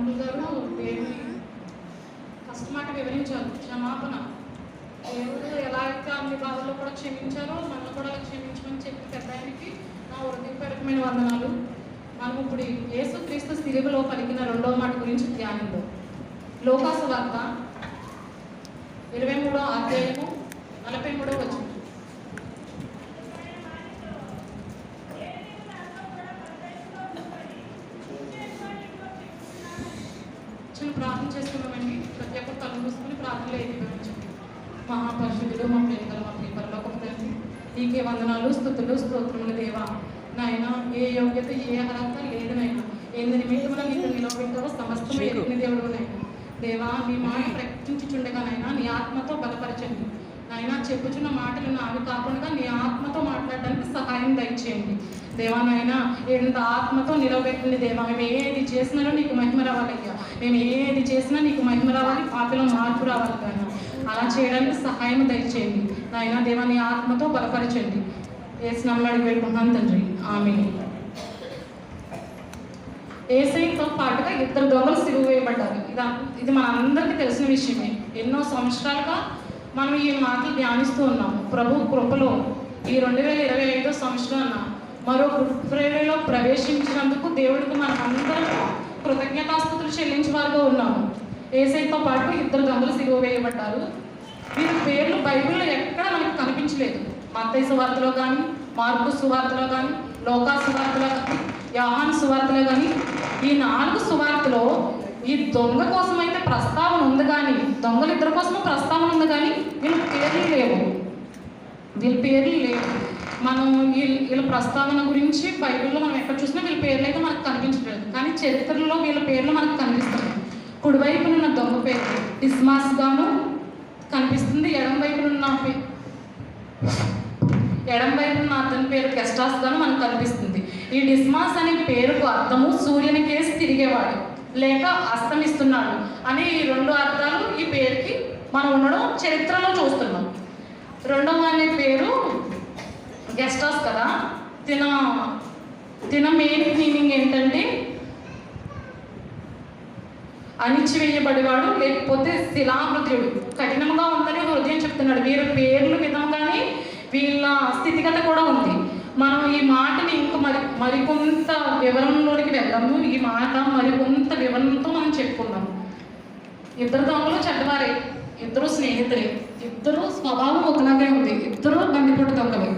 Uncle గారు దేవుని first మాట వివరించారు, క్షమాపణ. దేవుడు ఎలా అయితే అన్ని బాధల్లో కూడా క్షమించారో మనల్ని కూడా అలా క్షమించమని చెప్పి పెద్ద ఆయనకి నా హృదయపూర్వకమైన వందనాలు. మనం ఇప్పుడు యేసుక్రీస్తు సిలువలో పలికిన రెండవ మాట గురించి ధ్యానిద్దాం. లోకాసు వార్త 23వ అధ్యాయము 43వ వచనం. చిన్న ప్రార్థన చేసుకున్నామండి. ప్రతి ఒక్కరు కళ్ళు మూసుకుని ప్రార్థనలో ఏకీభవించండి. మహాపరిశుద్ధుడు, మా ప్రేమగల మా ప్రియ పరలోకపు తండ్రి, నీకే వందనాలు, స్తుతులు, స్తోత్రములు దేవా. నాయన ఏ యోగ్యత ఏ అర్హత లేదు నాయన. ఎందు నిమిత్తమున నీకు నిలవబెట్టావో సమస్తము ఎరిగిన దేవుడు నాయన. దేవా, నీ మాట ప్రకటించుచుండగా నాయన నీ ఆత్మతో బలపరచండి నాయన. చెప్పుచున్న మాటలు నావి కాకుండా నీ ఆత్మతో మాట్లాడడానికి సహాయం దయచేయండి దేవా. నాయన ఎంత ఆత్మతో నిలవబెట్టింది దేవా. మేము ఏది చేసినారో నీకు మహిమ రావాలయ్యా. మేము ఏది చేసినా నీకు మహిమ రావాలి, పాపలో మార్పు రావాలి నాయన. అలా చేయడానికి సహాయం దయచేయండి నాయన. దేవా, నీ ఆత్మతో బలపరచండి. యేసునామములో అడిగి వేడుకుంటున్నాను తండ్రి, ఆమేన్. యేసయ్యతో పాటుగా ఇద్దరు దొంగలు సిలువ వేయబడ్డారు. ఇది మన అందరికీ తెలిసిన విషయమే. ఎన్నో సంవత్సరాలుగా మనం ఈ మాటలు ధ్యానిస్తూ ఉన్నాము. ప్రభు కృపలో ఈ 2025 సంవత్సరాన మరో గుడ్ ఫ్రైడేలో ప్రవేశించినందుకు దేవుడికి మనం అందరం కృతజ్ఞతాస్తుతులు చెల్లించే వారుగా ఉన్నాము. యేసయ్యతో పాటు ఇద్దరు దొంగలు సిలువ వేయబడ్డారు. వీరి పేర్లు బైబిల్లో ఎక్కడ మనకు కనిపించలేదు. మత్తయి సువార్తలో కానీ, మార్కు సువార్తలో కానీ, లూకా సువార్తలో కానీ, యోహాను సువార్తలో కానీ, ఈ 4 సువార్తలో ఈ దొంగ కోసం అయితే ప్రస్తావన ఉంది కానీ, దొంగలు ఇద్దరి కోసం ప్రస్తావన ఉంది కానీ వీళ్ళ పేర్లు లేవు. మనం వీళ్ళ ప్రస్తావన గురించి బైబిల్లో మనం ఎక్కడ చూసినా వీళ్ళ పేర్లు అయితే మనకు కనిపించలేదు. కానీ చరిత్రలో వీళ్ళ పేర్లు మనకు కనిపిస్తుంది. కుడివైపునున్న దొంగ పేరు డిస్మాస్ గాను కనిపిస్తుంది. ఎడం వైపునున్న అతని పేరు గెస్టాస్ గాను మనకు కనిపిస్తుంది. ఈ డిస్మాస్ అనే పేరుకు అర్థము సూర్యుని కేసి తిరిగేవాడు లేక అస్తమిస్తున్నాడు అని 2 అర్థాలు ఈ పేరుకి మనం ఉండడం చరిత్రలో చూస్తున్నాం. రెండవ అనే పేరు గెస్టాస్ కదా. తిన మెయిన్ మీనింగ్ ఏంటంటే అణిచివేయబడేవాడు లేకపోతే శిలామృతుడు. కఠినంగా ఉందని హృదయం చెప్తున్నాడు. వీరి పేర్లు విధంగానే వీళ్ళ స్థితిగత కూడా ఉంది. మనం ఈ మాటని ఇంకా మరికొంత వివరంలోనికి వెళ్దాము. ఈ మాట మరికొంత వివరణతో మనం చెప్పుకుందాము. ఇద్దరు దొంగలు చెడ్డవారే, ఇద్దరు స్నేహితులే, ఇద్దరు స్వభావం ఒకలాగే ఉంది, ఇద్దరు బందిపోటు దొంగలే.